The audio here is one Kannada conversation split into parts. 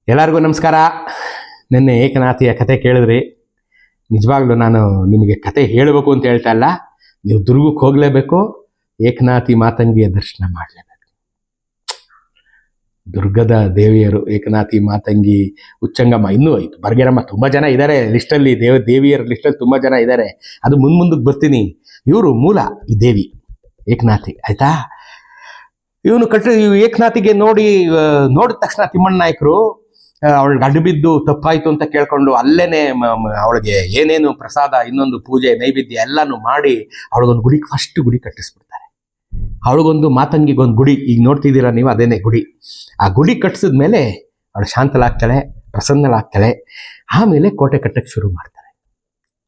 ಎಲ್ಲರಿಗೂ ನಮಸ್ಕಾರ. ನಿನ್ನೆ ಏಕನಾಥಿಯ ಕತೆ ಕೇಳಿದ್ರಿ. ನಿಜವಾಗ್ಲೂ ನಾನು ನಿಮಗೆ ಕತೆ ಹೇಳಬೇಕು ಅಂತ ಹೇಳ್ತಾ ಇಲ್ಲ, ನೀವು ದುರ್ಗಕ್ಕೆ ಹೋಗಲೇಬೇಕು, ಏಕನಾಥಿ ಮಾತಂಗಿಯ ದರ್ಶನ ಮಾಡಲೇಬೇಕು. ದುರ್ಗದ ದೇವಿಯರು ಏಕನಾಥಿ ಮಾತಂಗಿ, ಉಚ್ಚಂಗಮ್ಮ, ಇನ್ನೂ ಆಯ್ತು ಬರ್ಗೇರಮ್ಮ, ತುಂಬ ಜನ ಇದ್ದಾರೆ ಲಿಸ್ಟಲ್ಲಿ, ದೇವಿಯರ ಲಿಸ್ಟಲ್ಲಿ ತುಂಬ ಜನ ಇದ್ದಾರೆ. ಅದು ಮುಂದಕ್ಕೆ ಬರ್ತೀನಿ. ಇವರು ಮೂಲ ಈ ದೇವಿ ಏಕನಾಥಿ, ಆಯ್ತಾ? ಇವನು ಏಕನಾಥಿಗೆ ನೋಡಿದ ತಕ್ಷಣ ತಿಮ್ಮಣ್ಣ ನಾಯಕರು ಅವಳಿಗೆ ಅಡ್ಡು ಬಿದ್ದು ತಪ್ಪಾಯ್ತು ಅಂತ ಕೇಳ್ಕೊಂಡು ಅಲ್ಲೇನೆ ಅವಳಿಗೆ ಏನೇನು ಪ್ರಸಾದ, ಇನ್ನೊಂದು ಪೂಜೆ, ನೈವೇದ್ಯ ಎಲ್ಲಾನು ಮಾಡಿ ಅವಳಿಗೊಂದು ಫಸ್ಟ್ ಗುಡಿ ಕಟ್ಟಿಸ್ಬಿಡ್ತಾರೆ. ಅವಳಿಗೊಂದು ಮಾತಂಗಿಗೊಂದು ಗುಡಿ, ಈಗ ನೋಡ್ತಿದ್ದೀರಾ ನೀವು, ಅದೇನೆ ಗುಡಿ. ಆ ಗುಡಿ ಕಟ್ಟಿಸಿದ್ಮೇಲೆ ಅವಳು ಶಾಂತಲಾಗ್ತಾಳೆ, ಪ್ರಸನ್ನಳಾಗ್ತಾಳೆ. ಆಮೇಲೆ ಕೋಟೆ ಕಟ್ಟಕ್ಕೆ ಶುರು ಮಾಡ್ತಾರೆ.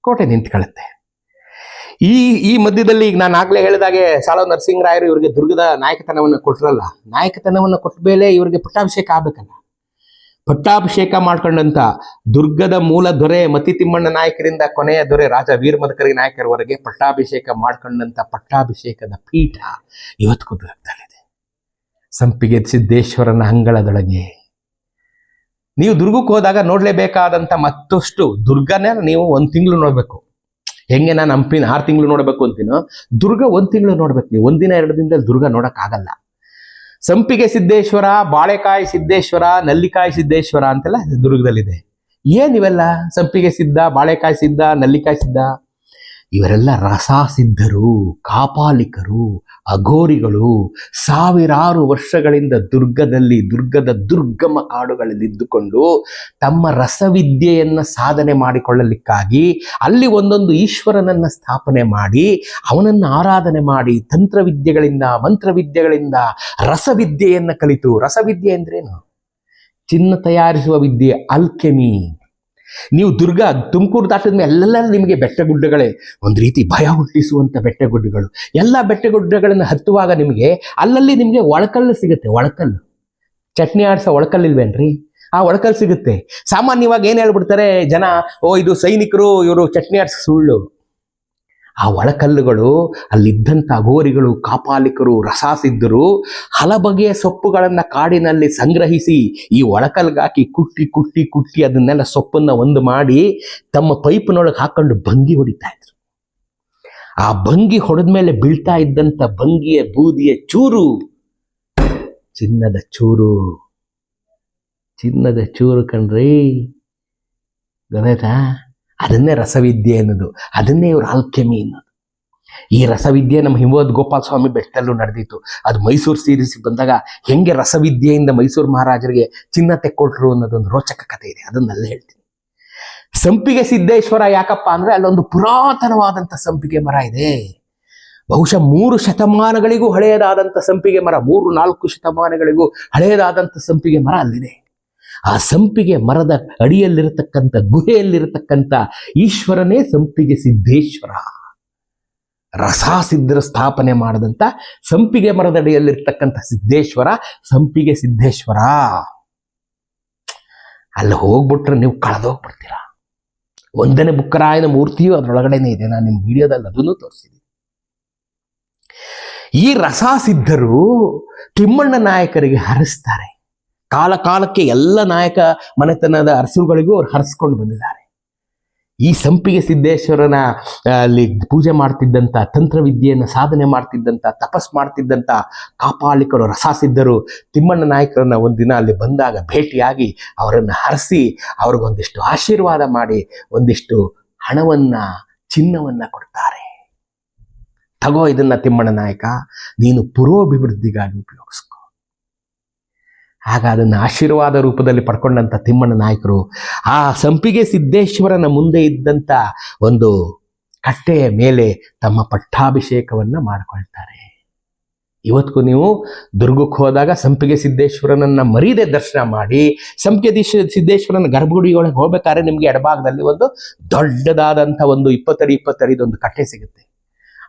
ಕೋಟೆ ನಿಂತ್ಕೊಳ್ಳುತ್ತೆ. ಈ ಮಧ್ಯದಲ್ಲಿ ಈಗ ನಾನು ಆಗ್ಲೇ ಹೇಳಿದಾಗೆ ಸಾಲೋ ನರಸಿಂಹರಾಯರು ಇವ್ರಿಗೆ ದುರ್ಗದ ನಾಯಕತನವನ್ನು ಕೊಟ್ಟರಲ್ಲ, ನಾಯಕತನವನ್ನು ಕೊಟ್ಟ ಮೇಲೆ ಇವ್ರಿಗೆ ಪಟ್ಟಾಭಿಷೇಕ ಆಗ್ಬೇಕಲ್ಲ. ಪಟ್ಟಾಭಿಷೇಕ ಮಾಡ್ಕೊಂಡಂತ ದುರ್ಗದ ಮೂಲ ದೊರೆ ಮತಿ ತಿಮ್ಮಣ್ಣ ನಾಯಕರಿಂದ ಕೊನೆಯ ದೊರೆ ರಾಜ ವೀರಮದಕರಿ ನಾಯಕರವರೆಗೆ ಪಟ್ಟಾಭಿಷೇಕ ಮಾಡ್ಕೊಂಡಂತ ಪಟ್ಟಾಭಿಷೇಕದ ಪೀಠ ಇವತ್ತಿಗೂ ದುರ್ಗದಲ್ಲಿದೆ, ಸಂಪಿಗೆ ಸಿದ್ದೇಶ್ವರನ ಅಂಗಳದೊಳಗೆ. ನೀವು ದುರ್ಗಕ್ಕೆ ಹೋದಾಗ ನೋಡ್ಲೇಬೇಕಾದಂತ ಮತ್ತಷ್ಟು ದುರ್ಗನೇ ನೀವು 1 ತಿಂಗಳು ನೋಡ್ಬೇಕು. ಹೆಂಗೆ ನಾನು ಹಂಪಿನ 6 ತಿಂಗಳು ನೋಡಬೇಕು ಅಂತೀನೋ, ದುರ್ಗ 1 ತಿಂಗಳು ನೋಡ್ಬೇಕು. ನೀವು 1 ದಿನ 2 ದಿನದಲ್ಲಿ ದುರ್ಗ ನೋಡಕ್ಕಾಗಲ್ಲ. ಸಂಪಿಗೆ ಸಿದ್ದೇಶ್ವರ, ಬಾಳೆಕಾಯಿ ಸಿದ್ದೇಶ್ವರ, ನಲ್ಲಿಕಾಯಿ ಸಿದ್ದೇಶ್ವರ ಅಂತೆಲ್ಲ ದುರ್ಗದಲ್ಲಿದೆ. ಏನಿವೆಲ್ಲ? ಸಂಪಿಗೆ ಸಿದ್ಧ, ಬಾಳೆಕಾಯಿ ಸಿದ್ಧ, ನಲ್ಲಿಕಾಯಿ ಸಿದ್ಧ, ಇವರೆಲ್ಲ ರಸಾಸಿದ್ಧರು, ಕಾಪಾಲಿಕರು, ಅಘೋರಿಗಳು. ಸಾವಿರಾರು ವರ್ಷಗಳಿಂದ ದುರ್ಗದ ದುರ್ಗಮ ಕಾಡುಗಳಲ್ಲಿ ಇದ್ದುಕೊಂಡು ತಮ್ಮ ರಸವಿದ್ಯೆಯನ್ನ ಸಾಧನೆ ಮಾಡಿಕೊಳ್ಳಲಿಕ್ಕಾಗಿ ಅಲ್ಲಿ ಒಂದೊಂದು ಈಶ್ವರನನ್ನ ಸ್ಥಾಪನೆ ಮಾಡಿ ಅವನನ್ನು ಆರಾಧನೆ ಮಾಡಿ ತಂತ್ರವಿದ್ಯೆಗಳಿಂದ, ಮಂತ್ರವಿದ್ಯೆಗಳಿಂದ ರಸವಿದ್ಯೆಯನ್ನ ಕಲಿತು. ರಸವಿದ್ಯೆ ಅಂದ್ರೇನು? ಚಿನ್ನ ತಯಾರಿಸುವ ವಿದ್ಯೆ, ಅಲ್ಕೆಮಿ. ನೀವು ತುಮಕೂರು ದಾಟಿದ ಮೇಲೆ ಎಲ್ಲ ನಿಮಗೆ ಬೆಟ್ಟಗುಡ್ಡಗಳೇ, ಒಂದು ರೀತಿ ಭಯ ಹುಟ್ಟಿಸುವಂಥ ಬೆಟ್ಟಗುಡ್ಡಗಳು. ಎಲ್ಲ ಬೆಟ್ಟಗುಡ್ಡಗಳನ್ನು ಹತ್ತುವಾಗ ನಿಮಗೆ ಅಲ್ಲಲ್ಲಿ ನಿಮಗೆ ಒಳಕಲ್ಲು ಸಿಗುತ್ತೆ. ಒಳಕಲ್ಲು, ಚಟ್ನಿ ಆಡಿಸೋ ಒಳಕಲ್ಲು ಇಲ್ವೇನ್ರಿ? ಆ ಒಳಕಲ್ಲು ಸಿಗುತ್ತೆ. ಸಾಮಾನ್ಯವಾಗಿ ಏನು ಹೇಳ್ಬಿಡ್ತಾರೆ ಜನ, ಇದು ಸೈನಿಕರು, ಇವರು ಚಟ್ನಿ ಆಡಿಸೋ. ಸುಳ್ಳು. ಆ ಒಳಕಲ್ಲುಗಳು ಅಲ್ಲಿದ್ದಂಥ ಅಘೋರಿಗಳು, ಕಾಪಾಲಿಕರು, ರಸಾಸಿದ್ದರು ಹಲಬಗೆಯ ಸೊಪ್ಪುಗಳನ್ನು ಕಾಡಿನಲ್ಲಿ ಸಂಗ್ರಹಿಸಿ ಈ ಒಳಕಲ್ಗಾಕಿ ಕುಟ್ಟಿ ಕುಟ್ಟಿ ಕುಟ್ಟಿ ಅದನ್ನೆಲ್ಲ ಸೊಪ್ಪನ್ನು ಒಂದು ಮಾಡಿ ತಮ್ಮ ಪೈಪ್ನೊಳಗೆ ಹಾಕೊಂಡು ಭಂಗಿ ಹೊಡಿತಾ ಇದ್ರು. ಆ ಭಂಗಿ ಹೊಡೆದ ಮೇಲೆ ಬೀಳ್ತಾ ಇದ್ದಂಥ ಭಂಗಿಯ ಬೂದಿಯ ಚೂರು ಚಿನ್ನದ ಚೂರು. ಚಿನ್ನದ ಚೂರು ಕಣ್ರಿ, ಗೊತ್ತಾಯ್ತಾ? ಅದನ್ನೇ ರಸವಿದ್ಯೆ ಅನ್ನೋದು, ಅದನ್ನೇ ಇವರು ಆಲ್ಕೆಮಿ ಅನ್ನೋದು. ಈ ರಸವಿದ್ಯೆ ನಮ್ಮ ಹಿಮವದ್ ಗೋಪಾಲ ಸ್ವಾಮಿ ಬೆಟ್ಟದಲ್ಲೂ ನಡೆದಿತ್ತು. ಅದು ಮೈಸೂರು ಸೀರೀಸ್ ಬಂದಾಗ ಹೆಂಗೆ ರಸವಿದ್ಯೆಯಿಂದ ಮೈಸೂರು ಮಹಾರಾಜರಿಗೆ ಚಿನ್ನ ತೆಕ್ಕೊಟ್ರು ಅನ್ನೋದೊಂದು ರೋಚಕ ಕಥೆ ಇದೆ, ಅದನ್ನೆಲ್ಲ ಹೇಳ್ತೀನಿ. ಸಂಪಿಗೆ ಸಿದ್ದೇಶ್ವರ ಯಾಕಪ್ಪ ಅಂದ್ರೆ ಅಲ್ಲೊಂದು ಪುರಾತನವಾದಂಥ ಸಂಪಿಗೆ ಮರ ಇದೆ. ಬಹುಶಃ 3 ಶತಮಾನಗಳಿಗೂ ಹಳೆಯದಾದಂಥ ಸಂಪಿಗೆ ಮರ, 3-4 ಶತಮಾನಗಳಿಗೂ ಹಳೆಯದಾದಂಥ ಸಂಪಿಗೆ ಮರ ಅಲ್ಲಿದೆ. ಆ ಸಂಪಿಗೆ ಮರದ ಅಡಿಯಲ್ಲಿರತಕ್ಕಂಥ ಗುಹೆಯಲ್ಲಿರತಕ್ಕಂಥ ಈಶ್ವರನೇ ಸಂಪಿಗೆ ಸಿದ್ದೇಶ್ವರ. ರಸಾಸಿದ್ಧರ ಸ್ಥಾಪನೆ ಮಾಡದಂತ ಸಂಪಿಗೆ ಮರದ ಅಡಿಯಲ್ಲಿರ್ತಕ್ಕಂಥ ಸಿದ್ದೇಶ್ವರ ಸಂಪಿಗೆ ಸಿದ್ದೇಶ್ವರ. ಅಲ್ಲಿ ಹೋಗ್ಬಿಟ್ರೆ ನೀವು ಕಳೆದೋಗ್ಬಿಡ್ತೀರಾ. 1ನೇ ಬುಕ್ಕರಾಯನ ಮೂರ್ತಿಯು ಅದರೊಳಗಡೆನೆ ಇದೆ. ನಾನು ನಿಮ್ಮ ವಿಡಿಯೋದಲ್ಲಿ ಅದನ್ನು ತೋರಿಸಿದ್ದೀನಿ. ಈ ರಸಾಸಿದ್ಧರು ತಿಮ್ಮಣ್ಣ ನಾಯಕರಿಗೆ ಹರಿಸ್ತಾರೆ. ಕಾಲಕ್ಕೆ ಎಲ್ಲ ನಾಯಕ ಮನೆತನದ ಅರಸುಗಳಿಗೂ ಅವ್ರು ಹರಿಸ್ಕೊಂಡು ಬಂದಿದ್ದಾರೆ. ಈ ಸಂಪಿಗೆ ಸಿದ್ದೇಶ್ವರನ ಅಲ್ಲಿ ಪೂಜೆ ಮಾಡ್ತಿದ್ದಂಥ, ತಂತ್ರವಿದ್ಯೆಯನ್ನು ಸಾಧನೆ ಮಾಡ್ತಿದ್ದಂಥ, ತಪಸ್ ಮಾಡ್ತಿದ್ದಂಥ ಕಾಪಾಲಿಕರು, ರಸಾಸಿದ್ಧರು ತಿಮ್ಮಣ್ಣ ನಾಯಕರನ್ನ ಒಂದಿನ ಅಲ್ಲಿ ಬಂದಾಗ ಭೇಟಿಯಾಗಿ ಅವರನ್ನು ಹರಿಸಿ ಅವ್ರಿಗೊಂದಿಷ್ಟು ಆಶೀರ್ವಾದ ಮಾಡಿ ಒಂದಿಷ್ಟು ಹಣವನ್ನ, ಚಿನ್ನವನ್ನ ಕೊಡ್ತಾರೆ. ತಗೋ ಇದನ್ನ ತಿಮ್ಮಣ್ಣ ನಾಯಕ, ನೀನು ಪುರೋಭಿವೃದ್ಧಿಗಾಗಿ ಉಪಯೋಗಿಸ್ಕೊ. ಆಗ ಅದನ್ನು ಆಶೀರ್ವಾದ ರೂಪದಲ್ಲಿ ಪಡ್ಕೊಂಡಂಥ ತಿಮ್ಮಣ್ಣ ನಾಯಕರು ಆ ಸಂಪಿಗೆ ಸಿದ್ದೇಶ್ವರನ ಮುಂದೆ ಇದ್ದಂಥ ಒಂದು ಕಟ್ಟೆಯ ಮೇಲೆ ತಮ್ಮ ಪಟ್ಟಾಭಿಷೇಕವನ್ನು ಮಾಡಿಕೊಳ್ತಾರೆ. ಇವತ್ತಿಗೂ ನೀವು ದುರ್ಗಕ್ಕೆ ಹೋದಾಗ ಸಂಪಿಗೆ ಸಿದ್ದೇಶ್ವರನನ್ನ ಮರೀದೆ ದರ್ಶನ ಮಾಡಿ, ಸಂಪಿಗೆ ಸಿದ್ದೇಶ್ವರನ ಗರ್ಭಗುಡಿಯೊಳಗೆ ಹೋಗ್ಬೇಕಾದ್ರೆ ನಿಮಗೆ ಎಡಭಾಗದಲ್ಲಿ ಒಂದು ದೊಡ್ಡದಾದಂಥ ಒಂದು 20 ಅಡಿದೊಂದು ಕಟ್ಟೆ ಸಿಗುತ್ತೆ.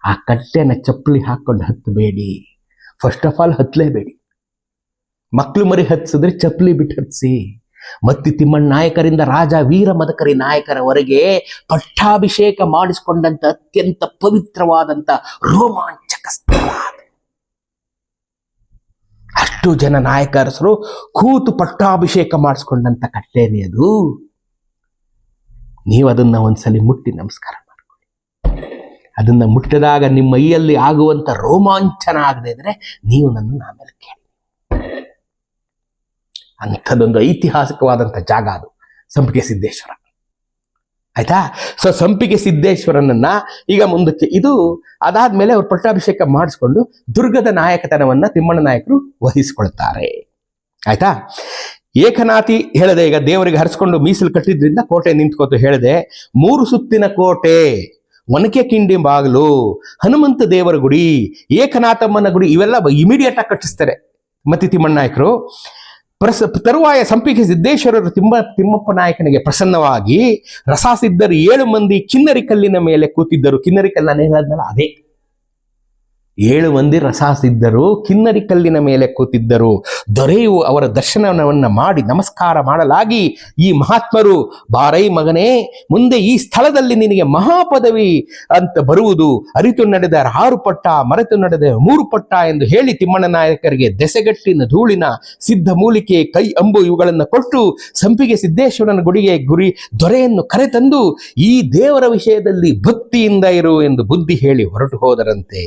ಆ ಕಟ್ಟೆನ ಚಪ್ಪಲಿ ಹಾಕ್ಕೊಂಡು ಹತ್ತಬೇಡಿ. ಫಸ್ಟ್ ಆಫ್ ಆಲ್ ಹತ್ತಲೇಬೇಡಿ. ಮಕ್ಕಳು ಮರಿ ಹತ್ಸಿದ್ರೆ ಚಪ್ಪಲಿ ಬಿಟ್ಟು ಹತ್ಸಿ. ಮತ್ತಿ ತಿಮ್ಮಣ್ಣ ನಾಯಕರಿಂದ ರಾಜ ವೀರಮದಕರಿ ನಾಯಕರವರೆಗೆ ಪಟ್ಟಾಭಿಷೇಕ ಮಾಡಿಸಿಕೊಂಡಂತ ಅತ್ಯಂತ ಪವಿತ್ರವಾದಂತ ರೋಮಾಂಚಕ ಸ್ಥಳ. ಅಷ್ಟು ಎಷ್ಟು ಜನ ನಾಯಕರಸರು ಕೂತು ಪಟ್ಟಾಭಿಷೇಕ ಮಾಡಿಸ್ಕೊಂಡಂತ ಕಟ್ಟೇರಿ ಅದು. ನೀವು ಅದನ್ನ ಒಂದ್ಸಲಿ ಮುಟ್ಟಿ ನಮಸ್ಕಾರ ಮಾಡ್ಕೊಳ್ಳಿ. ಅದನ್ನ ಮುಟ್ಟಿದಾಗ ನಿಮ್ಮ ಮೈಯಲ್ಲಿ ಆಗುವಂತ ರೋಮಾಂಚನ ಆಗದೆ ಇದ್ರೆ ನೀವು ನನ್ನ ಆಮೇಲೆ ಕೇಳಿ. ಅಂಥದ್ದೊಂದು ಐತಿಹಾಸಿಕವಾದಂಥ ಜಾಗ ಅದು ಸಂಪಿಗೆ ಸಿದ್ದೇಶ್ವರ. ಆಯ್ತಾ? ಸೊ ಸಂಪಿಗೆ ಸಿದ್ದೇಶ್ವರನನ್ನ ಈಗ ಮುಂದಕ್ಕೆ ಇದು ಅದಾದ್ಮೇಲೆ ಅವ್ರು ಪಟ್ಟಾಭಿಷೇಕ ಮಾಡಿಸ್ಕೊಂಡು ದುರ್ಗದ ನಾಯಕತನವನ್ನ ತಿಮ್ಮಣ್ಣ ನಾಯಕರು ವಹಿಸಿಕೊಳ್ತಾರೆ. ಆಯ್ತಾ? ಏಕನಾಥಿ ಹೇಳಿದೆ, ಈಗ ದೇವರಿಗೆ ಹರಿಸ್ಕೊಂಡು ಮೀಸಲು ಕಟ್ಟಿದ್ರಿಂದ ಕೋಟೆ ನಿಂತ್ಕೋತು ಹೇಳಿದೆ. 3 ಸುತ್ತಿನ ಕೋಟೆ, ಒನಕೆ ಕಿಂಡಿ ಬಾಗಿಲು, ಹನುಮಂತ ದೇವರ ಗುಡಿ, ಏಕನಾಥಮ್ಮನ ಗುಡಿ, ಇವೆಲ್ಲ ಇಮಿಡಿಯೇಟ್ ಆಗಿ ಕಟ್ಟಿಸ್ತಾರೆ ಮತ್ತೆ ತಿಮ್ಮಣ್ಣ ನಾಯಕರು. ತರುವಾಯ ಸಂಪಿಗೆ ಸಿದ್ದೇಶ್ವರರು ತಿಮ್ಮಪ್ಪ ನಾಯಕನಿಗೆ ಪ್ರಸನ್ನವಾಗಿ ರಸಾಸಿದ್ದರು 7 ಮಂದಿ ಕಿನ್ನರಿ ಕಲ್ಲಿನ ಮೇಲೆ ಕೂತಿದ್ದರು. ಕಿನ್ನರಿ ಕಲ್ಲು ನಾನು ಹೇಳಿದ್ನಲ್ಲ ಅದೇ, 7 ಮಂದಿ ರಸಾಸಿದ್ದರು ಕಿನ್ನರಿ ಕಲ್ಲಿನ ಮೇಲೆ ಕೂತಿದ್ದರು. ದೊರೆಯು ಅವರ ದರ್ಶನವನ್ನ ಮಾಡಿ ನಮಸ್ಕಾರ ಮಾಡಲಾಗಿ, ಈ ಮಹಾತ್ಮರು, ಬಾರೈ ಮಗನೇ, ಮುಂದೆ ಈ ಸ್ಥಳದಲ್ಲಿ ನಿನಗೆ ಮಹಾಪದವಿ ಅಂತ ಬರುವುದು, ಅರಿತು ನಡೆದ 6 ಪಟ್ಟ, ಮರೆತು ನಡೆದ 3 ಪಟ್ಟ ಎಂದು ಹೇಳಿ ತಿಮ್ಮಣ್ಣ ನಾಯಕರಿಗೆ ದೆಸೆಗಟ್ಟಿನ ಧೂಳಿನ ಸಿದ್ಧ ಮೂಲಿಕೆ, ಕೈ ಅಂಬು ಇವುಗಳನ್ನು ಕೊಟ್ಟು ಸಂಪಿಗೆ ಸಿದ್ದೇಶ್ವರನ ಗುಡಿಗೆ ದೊರೆಯನ್ನು ಕರೆತಂದು ಈ ದೇವರ ವಿಷಯದಲ್ಲಿ ಭಕ್ತಿಯಿಂದ ಇರು ಎಂದು ಬುದ್ಧಿ ಹೇಳಿ ಹೊರಟು ಹೋದರಂತೆ.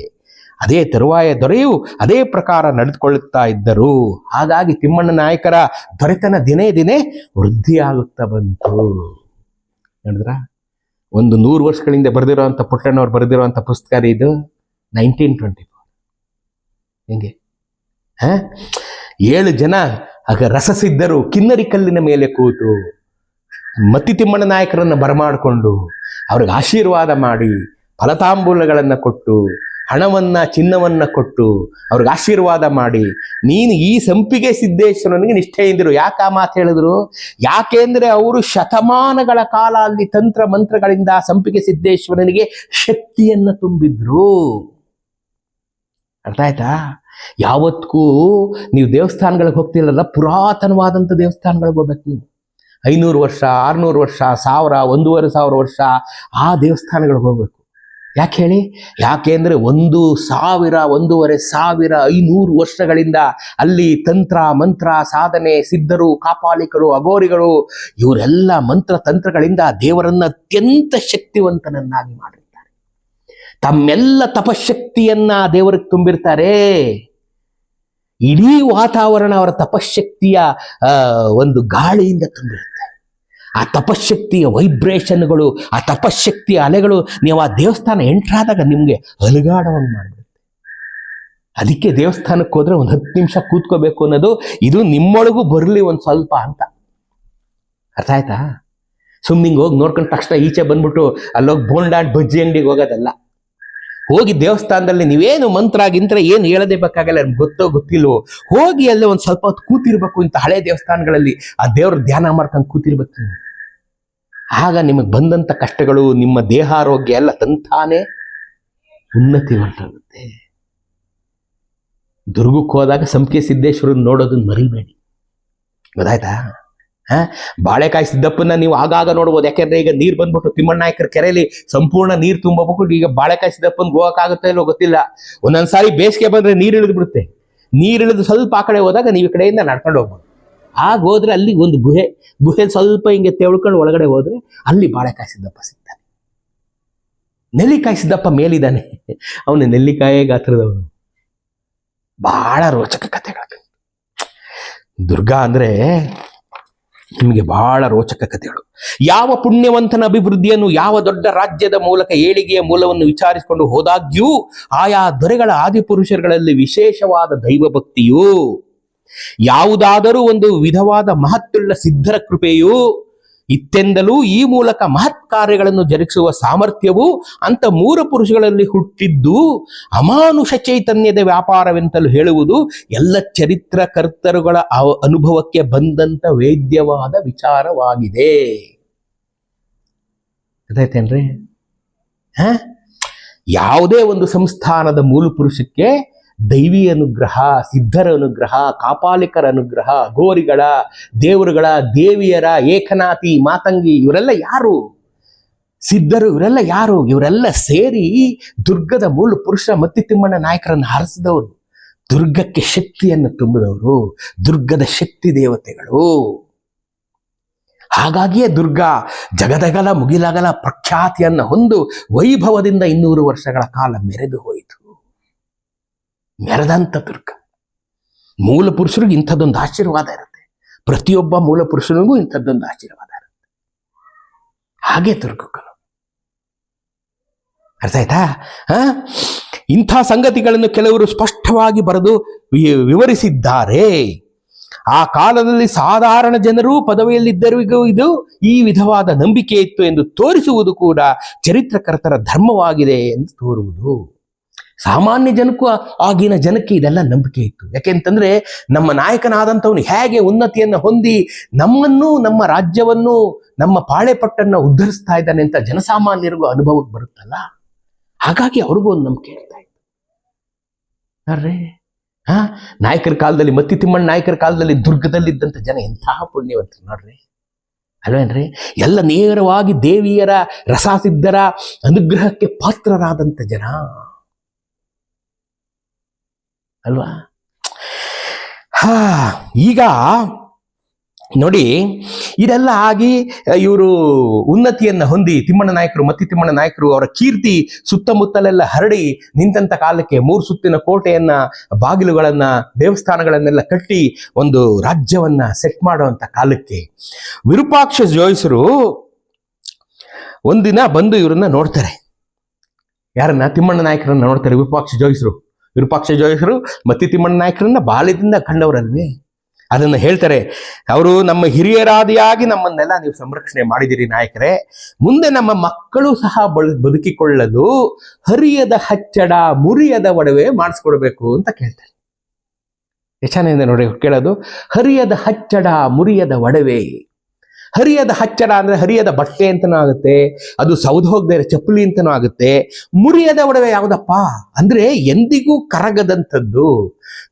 ಅದೇ ತರುವಾಯ ದೊರೆಯು ಅದೇ ಪ್ರಕಾರ ನಡೆದುಕೊಳ್ಳುತ್ತಾ ಇದ್ದರು. ಹಾಗಾಗಿ ತಿಮ್ಮಣ್ಣ ನಾಯಕರ ದೊರೆತನ ದಿನೇ ದಿನೇ ವೃದ್ಧಿಯಾಗುತ್ತಾ ಬಂತು. ನೋಡಿದ್ರ, ಒಂದು 100 ವರ್ಷಗಳಿಂದ ಬರೆದಿರುವಂಥ ಪುಟ್ಟಣ್ಣವ್ರು ಬರೆದಿರುವಂಥ ಪುಸ್ತಕ ಇದು 1924. ಹೆಂಗೆ 7 ಜನ ಆಗ ರಸಸಿದ್ದರು ಕಿನ್ನರಿ ಕಲ್ಲಿನ ಮೇಲೆ ಕೂತು ಮತ್ತಿ ತಿಮ್ಮಣ್ಣ ನಾಯಕರನ್ನು ಬರಮಾಡಿಕೊಂಡು ಅವ್ರಿಗೆ ಆಶೀರ್ವಾದ ಮಾಡಿ ಫಲತಾಂಬೂಲಗಳನ್ನು ಕೊಟ್ಟು ಹಣವನ್ನ ಚಿನ್ನವನ್ನ ಕೊಟ್ಟು ಅವ್ರಿಗೆ ಆಶೀರ್ವಾದ ಮಾಡಿ, ನೀನು ಈ ಸಂಪಿಗೆ ಸಿದ್ದೇಶ್ವರನಿಗೆ ನಿಷ್ಠೆಯಿಂದಿರು. ಯಾಕೆ ಆ ಮಾತು ಹೇಳಿದ್ರು? ಯಾಕೆಂದ್ರೆ ಅವರು ಶತಮಾನಗಳ ಕಾಲ ಅಲ್ಲಿ ತಂತ್ರ ಮಂತ್ರಗಳಿಂದ ಸಂಪಿಗೆ ಸಿದ್ದೇಶ್ವರನಿಗೆ ಶಕ್ತಿಯನ್ನ ತುಂಬಿದ್ರು. ಅರ್ಥ ಆಯ್ತಾ? ಯಾವತ್ತಿಗೂ ನೀವು ದೇವಸ್ಥಾನಗಳಿಗೆ ಹೋಗ್ತಿರಲ್ಲ, ಪುರಾತನವಾದಂಥ ದೇವಸ್ಥಾನಗಳಿಗೆ ಹೋಗ್ಬೇಕು ನೀವು. 500 ವರ್ಷ, 600 ವರ್ಷ, 1000, 1500 ವರ್ಷ ಆ ದೇವಸ್ಥಾನಗಳಿಗೆ ಹೋಗ್ಬೇಕು. ಯಾಕೆ ಹೇಳಿ? ಯಾಕೆಂದ್ರೆ 1,000, 1,500, 500 ವರ್ಷಗಳಿಂದ ಅಲ್ಲಿ ತಂತ್ರ ಮಂತ್ರ ಸಾಧನೆ, ಸಿದ್ಧರು, ಕಾಪಾಲಿಕರು, ಅಗೋರಿಗಳು ಇವರೆಲ್ಲ ಮಂತ್ರ ತಂತ್ರಗಳಿಂದ ದೇವರನ್ನ ಅತ್ಯಂತ ಶಕ್ತಿವಂತನನ್ನಾಗಿ ಮಾಡಿರ್ತಾರೆ. ತಮ್ಮೆಲ್ಲ ತಪಶಕ್ತಿಯನ್ನ ದೇವರಿಗೆ ತುಂಬಿರ್ತಾರೆ. ಇಡೀ ವಾತಾವರಣ ಅವರ ತಪಶಕ್ತಿಯ ಒಂದು ಗಾಳಿಯಿಂದ ತುಂಬಿರುತ್ತೆ. ಆ ತಪಶಕ್ತಿಯ ವೈಬ್ರೇಷನ್ಗಳು, ಆ ತಪಶಕ್ತಿಯ ಅಲೆಗಳು ನೀವು ಆ ದೇವಸ್ಥಾನ ಎಂಟ್ರಾದಾಗ ನಿಮ್ಗೆ ಅಲುಗಾಡವಂಗೆ ಮಾಡಿಬಿಡುತ್ತೆ. ಅದಕ್ಕೆ ದೇವಸ್ಥಾನಕ್ಕೆ ಹೋದ್ರೆ ಒಂದು 10 ನಿಮಿಷ ಕೂತ್ಕೋಬೇಕು ಅನ್ನೋದು, ಇದು ನಿಮ್ಮೊಳಗೂ ಬರಲಿ ಒಂದು ಸ್ವಲ್ಪ ಅಂತ. ಅರ್ಥ ಆಯ್ತಾ? ಸುಮ್ಮನಿಂಗ್ ಹೋಗಿ ನೋಡ್ಕೊಂಡು ತಕ್ಷಣ ಈಚೆ ಬಂದ್ಬಿಟ್ಟು ಅಲ್ಲೋಗಿ ಬೋಂಡಾಟ್ ಬಜ್ಜಿ ಅಂಗಡಿಗೆ ಹೋಗೋದಲ್ಲ. ಹೋಗಿ ದೇವಸ್ಥಾನದಲ್ಲಿ ನೀವೇನು ಮಂತ್ರ ಗಿಂತ್ರ ಏನು ಹೇಳದೇ ಬೇಕಾಗಲ್ಲ, ಗೊತ್ತೋ ಗೊತ್ತಿಲ್ವೋ, ಹೋಗಿ ಅಲ್ಲೇ ಒಂದು ಸ್ವಲ್ಪ ಹೊತ್ತು ಕೂತಿರ್ಬೇಕು. ಇಂಥ ಹಳೆ ದೇವಸ್ಥಾನಗಳಲ್ಲಿ ಆ ದೇವ್ರ ಧ್ಯಾನ ಮಾಡ್ಕೊಂಡು ಕೂತಿರ್ಬೇಕು. ಆಗ ನಿಮಗೆ ಬಂದಂಥ ಕಷ್ಟಗಳು, ನಿಮ್ಮ ದೇಹಾರೋಗ್ಯ ಎಲ್ಲ ತಂತಾನೆ ಉನ್ನತಿ ಹೊರಟಾಗುತ್ತೆ. ದುರ್ಗಕ್ಕೆ ಹೋದಾಗ ಸಂಪಿಗೆ ಸಿದ್ದೇಶ್ವರನ್ ನೋಡೋದನ್ನ ಮರಿಬೇಡಿ. ಗೊತ್ತಾಯ್ತಾ? ಬಾಳೆಕಾಯಿ ಸಿದ್ದಪ್ಪನ ನೀವು ಆಗಾಗ ನೋಡ್ಬೋದು. ಯಾಕೆಂದ್ರೆ ಈಗ ನೀರು ಬಂದ್ಬಿಟ್ಟು ತಿಮ್ಮಣ್ಣ ನಾಯಕರ ಕೆರೆಯಲ್ಲಿ ಸಂಪೂರ್ಣ ನೀರು ತುಂಬಬೇಕು. ಈಗ ಬಾಳೆಕಾಯಿ ಸಿದ್ದಪ್ಪನ್ ಹೋಗಕ್ಕಾಗುತ್ತಾ ಇಲ್ಲೋ ಗೊತ್ತಿಲ್ಲ. ಒಂದೊಂದ್ಸಾರಿ ಬೇಸಿಗೆ ಬಂದ್ರೆ ನೀರು ಇಳಿದು ಬಿಡುತ್ತೆ. ನೀರು ಇಳಿದು ಸ್ವಲ್ಪ ಆ ಕಡೆ ಹೋದಾಗ ನೀವು ಈ ಕಡೆಯಿಂದ ನಡ್ಕೊಂಡು ಹೋಗ್ಬೋದು. ಆಗ ಹೋದ್ರೆ ಅಲ್ಲಿ ಒಂದು ಗುಹೆ ಸ್ವಲ್ಪ ಹಿಂಗೆ ತೆಳ್ಕೊಂಡು ಒಳಗಡೆ ಹೋದ್ರೆ ಅಲ್ಲಿ ಬಾಳೆಕಾಯಿ ಸಿದ್ದಪ್ಪ ಸಿಗ್ತಾನೆ. ನೆಲ್ಲಿಕಾಯಿ ಸಿದ್ದಪ್ಪ ಮೇಲಿದ್ದಾನೆ, ಅವನು ನೆಲ್ಲಿಕಾಯೇ ಗಾತ್ರದವನು. ಬಹಳ ರೋಚಕ ಕಥೆಗಳು. ದುರ್ಗಾ ಅಂದ್ರೆ ನಿಮಗೆ ಬಹಳ ರೋಚಕ ಕಥೆಗಳು. ಯಾವ ಪುಣ್ಯವಂತನ ಅಭಿವೃದ್ಧಿಯನ್ನು, ಯಾವ ದೊಡ್ಡ ರಾಜ್ಯದ ಮೂಲಕ ಏಳಿಗೆಯ ಮೂಲವನ್ನು ವಿಚಾರಿಸಿಕೊಂಡು ಹೋದಾಗ್ಯೂ ಆಯಾ ದೊರೆಗಳ ಆದಿಪುರುಷರುಗಳಲ್ಲಿ ವಿಶೇಷವಾದ ದೈವ ಭಕ್ತಿಯು, ಯಾವುದಾದರೂ ಒಂದು ವಿಧವಾದ ಮಹತ್ತುಳ್ಳ ಸಿದ್ಧರ ಕೃಪೆಯು ಇತ್ತೆಂದಲೂ ಈ ಮೂಲಕ ಮಹತ್ ಕಾರ್ಯಗಳನ್ನು ಜರುಗಿಸುವ ಸಾಮರ್ಥ್ಯವು ಅಂತ 3 ಪುರುಷಗಳಲ್ಲಿ ಹುಟ್ಟಿದ್ದು ಅಮಾನುಷ ಚೈತನ್ಯದ ವ್ಯಾಪಾರವೆಂತಲೂ ಹೇಳುವುದು ಎಲ್ಲ ಚರಿತ್ರಕರ್ತರುಗಳ ಅನುಭವಕ್ಕೆ ಬಂದಂತ ವೇದ್ಯವಾದ ವಿಚಾರವಾಗಿದೆ. ಗೊತ್ತಾಯ್ತೇನ್ರಿ? ಯಾವುದೇ ಒಂದು ಸಂಸ್ಥಾನದ ಮೂಲ ಪುರುಷಕ್ಕೆ ದೈವಿ ಅನುಗ್ರಹ, ಸಿದ್ಧರ ಅನುಗ್ರಹ, ಕಾಪಾಲಿಕರ ಅನುಗ್ರಹ, ಗೋರಿಗಳ, ದೇವರುಗಳ, ದೇವಿಯರ, ಏಕನಾಥಿ, ಮಾತಂಗಿ ಇವರೆಲ್ಲ ಯಾರು? ಸಿದ್ಧರು ಇವರೆಲ್ಲ ಯಾರು? ಇವರೆಲ್ಲ ಸೇರಿ ದುರ್ಗದ ಮೂಲ ಪುರುಷ ಮತ್ತಿ ತಿಮ್ಮಣ್ಣ ನಾಯಕರನ್ನು ಹರಿಸಿದವರು. ದುರ್ಗಕ್ಕೆ ಶಕ್ತಿಯನ್ನು ತುಂಬಿದವರು, ದುರ್ಗದ ಶಕ್ತಿ ದೇವತೆಗಳು. ಹಾಗಾಗಿಯೇ ದುರ್ಗಾ ಜಗದಗಲ ಮುಗಿಲಗಲ ಪ್ರಖ್ಯಾತಿಯನ್ನು ಹೊಂದು ವೈಭವದಿಂದ 200 ವರ್ಷಗಳ ಕಾಲ ಮೆರೆದು ಹೋಯಿತು. ಮೆರೆದಂಥ ದುರ್ಗ. ಮೂಲ ಪುರುಷರಿಗೆ ಇಂಥದ್ದೊಂದು ಆಶೀರ್ವಾದ ಇರುತ್ತೆ. ಪ್ರತಿಯೊಬ್ಬ ಮೂಲ ಪುರುಷನಿಗೂ ಇಂಥದ್ದೊಂದು ಆಶೀರ್ವಾದ ಇರುತ್ತೆ. ಹಾಗೆ ದುರ್ಗಕ್ಕನು. ಅರ್ಥ ಆಯ್ತಾ? ಇಂಥ ಸಂಗತಿಗಳನ್ನು ಕೆಲವರು ಸ್ಪಷ್ಟವಾಗಿ ಬರೆದು ವಿವರಿಸಿದ್ದಾರೆ. ಆ ಕಾಲದಲ್ಲಿ ಸಾಧಾರಣ ಜನರು ಪದವಿಯಲ್ಲಿದ್ದರಿಗೂ ಈ ವಿಧವಾದ ನಂಬಿಕೆ ಇತ್ತು ಎಂದು ತೋರಿಸುವುದು ಕೂಡ ಚರಿತ್ರಕರ್ತರ ಧರ್ಮವಾಗಿದೆ ಎಂದು ತೋರುವುದು. ಸಾಮಾನ್ಯ ಜನಕ್ಕೂ ಆಗಿನ ಜನಕ್ಕೆ ಇದೆಲ್ಲ ನಂಬಿಕೆ ಇತ್ತು. ಯಾಕೆಂತಂದ್ರೆ ನಮ್ಮ ನಾಯಕನಾದಂಥವನು ಹೇಗೆ ಉನ್ನತಿಯನ್ನು ಹೊಂದಿ ನಮ್ಮನ್ನು, ನಮ್ಮ ರಾಜ್ಯವನ್ನು, ನಮ್ಮ ಪಾಳೆಪಟ್ಟನ್ನು ಉದ್ಧರಿಸ್ತಾ ಇದ್ದಾನೆ ಅಂತ ಜನಸಾಮಾನ್ಯರಿಗೂ ಅನುಭವಕ್ಕೆ ಬರುತ್ತಲ್ಲ. ಹಾಗಾಗಿ ಅವ್ರಿಗೂ ಒಂದು ನಂಬಿಕೆ ಇರ್ತಾ ಇತ್ತು. ನೋಡ್ರಿ, ನಾಯಕರ ಕಾಲದಲ್ಲಿ, ಮತ್ತಿ ತಿಮ್ಮಣ್ಣ ನಾಯಕರ ಕಾಲದಲ್ಲಿ ದುರ್ಗದಲ್ಲಿದ್ದಂಥ ಜನ ಎಂತಹ ಪುಣ್ಯವಂತರು ನೋಡ್ರಿ, ಅಲ್ವೇನ್ರಿ? ಎಲ್ಲ ನೇರವಾಗಿ ದೇವಿಯರ ರಸಸಿದ್ಧರ ಅನುಗ್ರಹಕ್ಕೆ ಪಾತ್ರರಾದಂಥ ಜನ ಅಲ್ವಾ? ಈಗ ನೋಡಿ, ಇದೆಲ್ಲ ಆಗಿ ಇವರು ಉನ್ನತಿಯನ್ನ ಹೊಂದಿ ತಿಮ್ಮಣ್ಣ ನಾಯಕರು, ಮತ್ತಿ ತಿಮ್ಮಣ್ಣ ನಾಯಕರು ಅವರ ಕೀರ್ತಿ ಸುತ್ತಮುತ್ತಲೆಲ್ಲ ಹರಡಿ ನಿಂತಂತ ಕಾಲಕ್ಕೆ 3 ಸುತ್ತಿನ ಕೋಟೆಯನ್ನ, ಬಾಗಿಲುಗಳನ್ನ, ದೇವಸ್ಥಾನಗಳನ್ನೆಲ್ಲ ಕಟ್ಟಿ ಒಂದು ರಾಜ್ಯವನ್ನ ಸೆಟ್ ಮಾಡುವಂತ ಕಾಲಕ್ಕೆ ವಿರೂಪಾಕ್ಷ ಜೋಯಿಸರು ಒಂದಿನ ಬಂದು ಇವರನ್ನ ನೋಡ್ತಾರೆ. ಯಾರನ್ನ? ತಿಮ್ಮಣ್ಣ ನಾಯಕರನ್ನ ನೋಡ್ತಾರೆ. ವಿರೂಪಾಕ್ಷ ಜೋಯಿಸರು ಮತ್ತಿ ತಿಮ್ಮಣ್ಣ ನಾಯಕರನ್ನ ಬಾಲ್ಯದಿಂದ ಕಂಡವರಲ್ವೇ. ಅದನ್ನ ಹೇಳ್ತಾರೆ, ಅವರು ನಮ್ಮ ಹಿರಿಯರಾದಿಯಾಗಿ ನಮ್ಮನ್ನೆಲ್ಲ ನೀವು ಸಂರಕ್ಷಣೆ ಮಾಡಿದಿರಿ ನಾಯಕರೇ, ಮುಂದೆ ನಮ್ಮ ಮಕ್ಕಳು ಸಹ ಬದುಕಿಕೊಳ್ಳಲು ಹರಿಯದ ಹಚ್ಚಡ, ಮುರಿಯದ ಒಡವೆ ಮಾಡಿಸ್ಕೊಡ್ಬೇಕು ಅಂತ ಕೇಳ್ತಾರೆ. ಯಶಾನೆಯಿಂದ ನೋಡಿ ಕೇಳೋದು, ಹರಿಯದ ಹಚ್ಚಡ, ಮುರಿಯದ ಒಡವೆ. ಹರಿಯದ ಹಚ್ಚಡ ಅಂದ್ರೆ ಹರಿಯದ ಬಟ್ಟೆ ಅಂತನೂ ಆಗುತ್ತೆ, ಅದು ಸೌದು ಹೋಗದೆ ಚಪ್ಪಲಿ ಅಂತನೂ ಆಗುತ್ತೆ. ಮುರಿಯದ ಒಡವೆ ಯಾವುದಪ್ಪ ಅಂದ್ರೆ ಎಂದಿಗೂ ಕರಗದಂಥದ್ದು,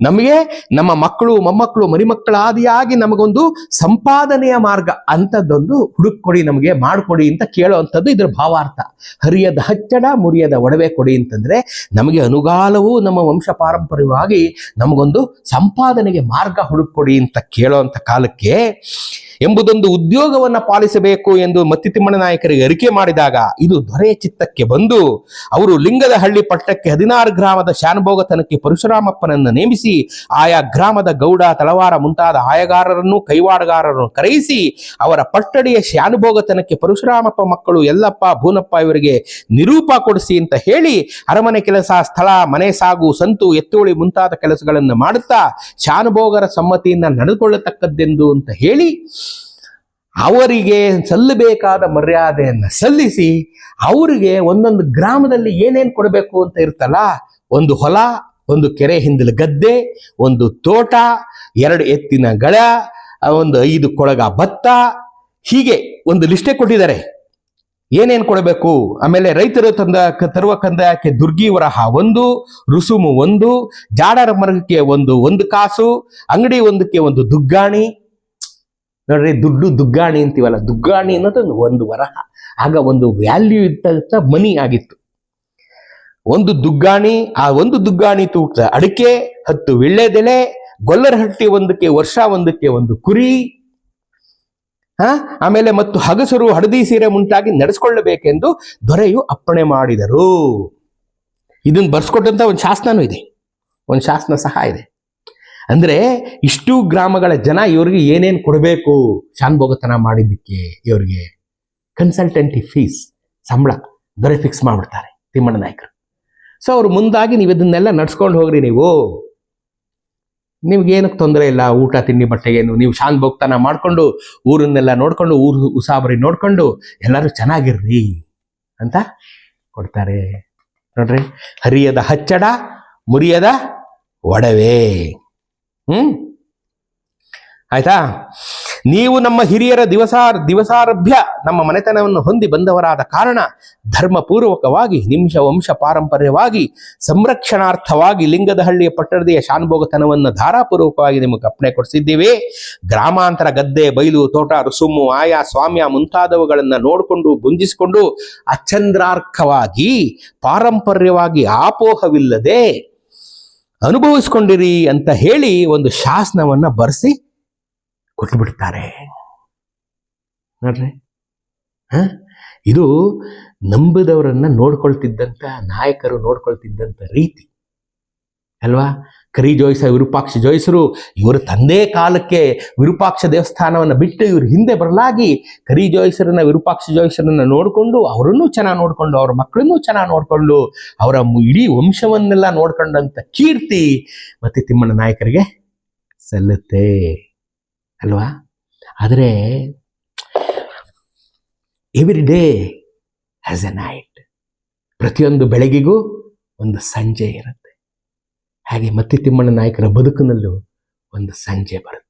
ನಮಗೆ ನಮ್ಮ ಮಕ್ಕಳು, ಮೊಮ್ಮಕ್ಕಳು, ಮರಿಮಕ್ಕಳಾದಿಯಾಗಿ ನಮಗೊಂದು ಸಂಪಾದನೆಯ ಮಾರ್ಗ ಅಂಥದ್ದೊಂದು ಹುಡುಕೊಡಿ, ನಮಗೆ ಮಾಡಿಕೊಡಿ ಅಂತ ಕೇಳೋವಂಥದ್ದು ಇದ್ರ ಭಾವಾರ್ಥ. ಹರಿಯದ ಹಚ್ಚಡ, ಮುರಿಯದ ಒಡವೆ ಕೊಡಿ ಅಂತಂದ್ರೆ ನಮಗೆ ಅನುಗಾಲವೂ ನಮ್ಮ ವಂಶ ಪಾರಂಪರ್ಯವಾಗಿ ನಮಗೊಂದು ಸಂಪಾದನೆಗೆ ಮಾರ್ಗ ಹುಡುಕೊಡಿ ಅಂತ ಕೇಳೋವಂಥ ಕಾಲಕ್ಕೆ ಎಂಬುದೊಂದು ಉದ್ಯೋಗವನ್ನ ಪಾಲಿಸಬೇಕು ಎಂದು ಮತ್ತಿ ತಿಮ್ಮಣ್ಣ ನಾಯಕರಿಗೆ ಅರಿಕೆ ಮಾಡಿದಾಗ ಇದು ದೊರೆಯ ಚಿತ್ತಕ್ಕೆ ಬಂದು ಅವರು ಲಿಂಗದಹಳ್ಳಿ ಪಟ್ಟಕ್ಕೆ 16 ಗ್ರಾಮದ ಶಾನುಭೋಗತನಕ್ಕೆ ಪರಶುರಾಮಪ್ಪನನ್ನು ನೇಮಿಸಿ ಆಯಾ ಗ್ರಾಮದ ಗೌಡ, ತಳವಾರ ಮುಂತಾದ ಆಯಗಾರರನ್ನು, ಕೈವಾಡಗಾರರನ್ನು ಕರೆಯಿಸಿ ಅವರ ಪಟ್ಟಡಿಯ ಶಾನುಭೋಗತನಕ್ಕೆ ಪರಶುರಾಮಪ್ಪ ಮಕ್ಕಳು ಯಲ್ಲಪ್ಪ, ಭೂನಪ್ಪ ಇವರಿಗೆ ನಿರೂಪ ಕೊಡಿಸಿ ಅಂತ ಹೇಳಿ ಅರಮನೆ ಕೆಲಸ, ಸ್ಥಳ, ಮನೆ ಸಾಗು, ಸಂತು, ಎತ್ತೋಳಿ ಮುಂತಾದ ಕೆಲಸಗಳನ್ನು ಮಾಡುತ್ತಾ ಶಾನುಭೋಗರ ಸಮ್ಮತಿಯಿಂದ ನಡೆದುಕೊಳ್ಳತಕ್ಕದ್ದೆಂದು ಅಂತ ಹೇಳಿ ಅವರಿಗೆ ಸಲ್ಲಬೇಕಾದ ಮರ್ಯಾದೆಯನ್ನು ಸಲ್ಲಿಸಿ ಅವರಿಗೆ ಒಂದೊಂದು ಗ್ರಾಮದಲ್ಲಿ ಏನೇನು ಕೊಡಬೇಕು ಅಂತ ಇರ್ತಲ್ಲ, ಒಂದು ಹೊಲ, ಒಂದು ಕೆರೆ ಹಿಂದಲ ಗದ್ದೆ, ಒಂದು ತೋಟ, 2 ಎತ್ತಿನ ಗಳ, ಒಂದು 5 ಕೊಳಗ ಭತ್ತ, ಹೀಗೆ ಒಂದು ಲಿಸ್ಟೇ ಕೊಟ್ಟಿದ್ದಾರೆ ಏನೇನು ಕೊಡಬೇಕು. ಆಮೇಲೆ ರೈತರು ತರುವ ಕಂದಾಯಕ್ಕೆ ದುರ್ಗಿ ವರಹ 1, ರುಸುಮು 1, ಜಾಡರ ಮರಗಕ್ಕೆ 1 ಕಾಸು, ಅಂಗಡಿ ಒಂದಕ್ಕೆ 1 ದುಗ್ಗಾಣಿ. ನೋಡ್ರಿ, ದುಡ್ಡು ದುಗ್ಗಾಣಿ ಅಂತೀವಲ್ಲ, ದುಗ್ಗಾಣಿ ಅನ್ನೋದು ಒಂದು ವರಹ. ಆಗ ಒಂದು ವ್ಯಾಲ್ಯೂ ಇದ್ದಂಥ ಮನಿ ಆಗಿತ್ತು. 1 ದುಗ್ಗಾಣಿ, ಆ 1 ದುಗ್ಗಾಣಿ ತೂಕ ಅಡಿಕೆ, 10 ವಿಳ್ಳೆದೆಲೆ, ಗೊಲ್ಲರಹಟ್ಟಿ ಒಂದಕ್ಕೆ, ವರ್ಷ ಒಂದಕ್ಕೆ 1 ಕುರಿ, ಆಮೇಲೆ ಮತ್ತು ಹಗಸರು ಹಳದಿ ಸೀರೆ ಮುಂಟಾಗಿ ನಡೆಸ್ಕೊಳ್ಳಬೇಕೆಂದು ದೊರೆಯು ಅಪ್ಪಣೆ ಮಾಡಿದರು. ಇದನ್ನು ಬರ್ಸ್ಕೊಟ್ಟಂತ ಒಂದು ಶಾಸನನೂ ಇದೆ, ಒಂದು ಶಾಸನ ಸಹ ಇದೆ. ಅಂದ್ರೆ ಇಷ್ಟು ಗ್ರಾಮಗಳ ಜನ ಇವ್ರಿಗೆ ಏನೇನು ಕೊಡಬೇಕು ಶಾನುಭೋಗತನ ಮಾಡಿದ್ದಕ್ಕೆ, ಇವ್ರಿಗೆ ಕನ್ಸಲ್ಟೆಂಟಿ ಫೀಸ್, ಸಂಬಳ ದೊರೆ ಫಿಕ್ಸ್ ಮಾಡ್ಬಿಡ್ತಾರೆ ತಿಮ್ಮಣ್ಣ ನಾಯಕರು. ಸೊ ಅವ್ರು ಮುಂದಾಗಿ ನೀವು ಇದನ್ನೆಲ್ಲ ನಡ್ಸ್ಕೊಂಡು ಹೋಗ್ರಿ, ನಿಮ್ಗೇನಕ್ಕೆ ತೊಂದರೆ ಇಲ್ಲ, ಊಟ ತಿಂಡಿ ಬಟ್ಟೆಗೇನು, ನೀವು ಶಾನುಭೋಗತನ ಮಾಡ್ಕೊಂಡು ಊರನ್ನೆಲ್ಲ ನೋಡ್ಕೊಂಡು, ಊರು ಉಸಾಬರಿ ನೋಡ್ಕೊಂಡು ಎಲ್ಲರೂ ಚೆನ್ನಾಗಿರ್ರಿ ಅಂತ ಕೊಡ್ತಾರೆ. ನೋಡ್ರಿ, ಹರಿಯದ ಹಚ್ಚಡ, ಮುರಿಯದ ಒಡವೆ. ಆಯ್ತಾ? ನೀವು ನಮ್ಮ ಹಿರಿಯರ ದಿವಸಾರಭ್ಯ ನಮ್ಮ ಮನೆತನವನ್ನು ಹೊಂದಿ ಬಂದವರಾದ ಕಾರಣ ಧರ್ಮಪೂರ್ವಕವಾಗಿ ವಂಶ ಪಾರಂಪರ್ಯವಾಗಿ ಸಂರಕ್ಷಣಾರ್ಥವಾಗಿ ಲಿಂಗದಹಳ್ಳಿಯ ಪಟ್ಟಣದ ಶಾನುಭೋಗತನವನ್ನು ಧಾರಾಪೂರ್ವಕವಾಗಿ ನಿಮಗೆ ಅಪ್ಪಣೆ ಕೊಡಿಸಿದ್ದೇವೆ. ಗ್ರಾಮಾಂತರ ಗದ್ದೆ, ಬೈಲು, ತೋಟ, ರುಸುಮು, ಆಯಾ, ಸ್ವಾಮ್ಯ ಮುಂತಾದವುಗಳನ್ನು ನೋಡಿಕೊಂಡು ಗುಂಜಿಸಿಕೊಂಡು ಅಚಂದ್ರಾರ್ಕವಾಗಿ ಪಾರಂಪರ್ಯವಾಗಿ ಆಪೋಹವಿಲ್ಲದೆ ಅನುಭವಿಸ್ಕೊಂಡಿರಿ ಅಂತ ಹೇಳಿ ಒಂದು ಶಾಸನವನ್ನ ಬರೆಸಿ ಕೊಟ್ಬಿಡ್ತಾರೆ ನೋಡ್ರಿ. ಇದು ನಂಬಿದವರನ್ನ ನೋಡ್ಕೊಳ್ತಿದ್ದಂತ ನಾಯಕರು ನೋಡ್ಕೊಳ್ತಿದ್ದಂತ ರೀತಿ ಅಲ್ವಾ. ಕರಿ ಜೋಯಿಸ ವಿರೂಪಾಕ್ಷ ಜೋಯಿಸರು ಇವರು ತಂದೆ ಕಾಲಕ್ಕೆ ವಿರೂಪಾಕ್ಷ ದೇವಸ್ಥಾನವನ್ನು ಬಿಟ್ಟು ಇವರು ಹಿಂದೆ ಬರಲಾಗಿ ಕರಿ ಜೋಯಿಸರನ್ನ ವಿರೂಪಾಕ್ಷ ಜೋಯಿಸರನ್ನ ನೋಡಿಕೊಂಡು ಅವರನ್ನು ಚೆನ್ನಾಗಿ ನೋಡಿಕೊಂಡು ಅವ್ರ ಮಕ್ಕಳನ್ನೂ ಚೆನ್ನಾಗಿ ನೋಡಿಕೊಂಡು ಅವರ ಇಡೀ ವಂಶವನ್ನೆಲ್ಲ ನೋಡ್ಕೊಂಡಂತ ಕೀರ್ತಿ ಮತ್ತೆ ತಿಮ್ಮಣ್ಣ ನಾಯಕರಿಗೆ ಸಲ್ಲುತ್ತೆ ಅಲ್ವಾ. ಆದರೆ every day has A night, ಪ್ರತಿಯೊಂದು ಬೆಳಗಿಗೂ ಒಂದು ಸಂಜೆ ಇರುತ್ತೆ. ಹಾಗೆ ಮತ್ತೆ ತಿಮ್ಮಣ್ಣ ನಾಯಕರ ಬದುಕಿನಲ್ಲೂ ಒಂದು ಸಂಜೆ ಬರುತ್ತೆ.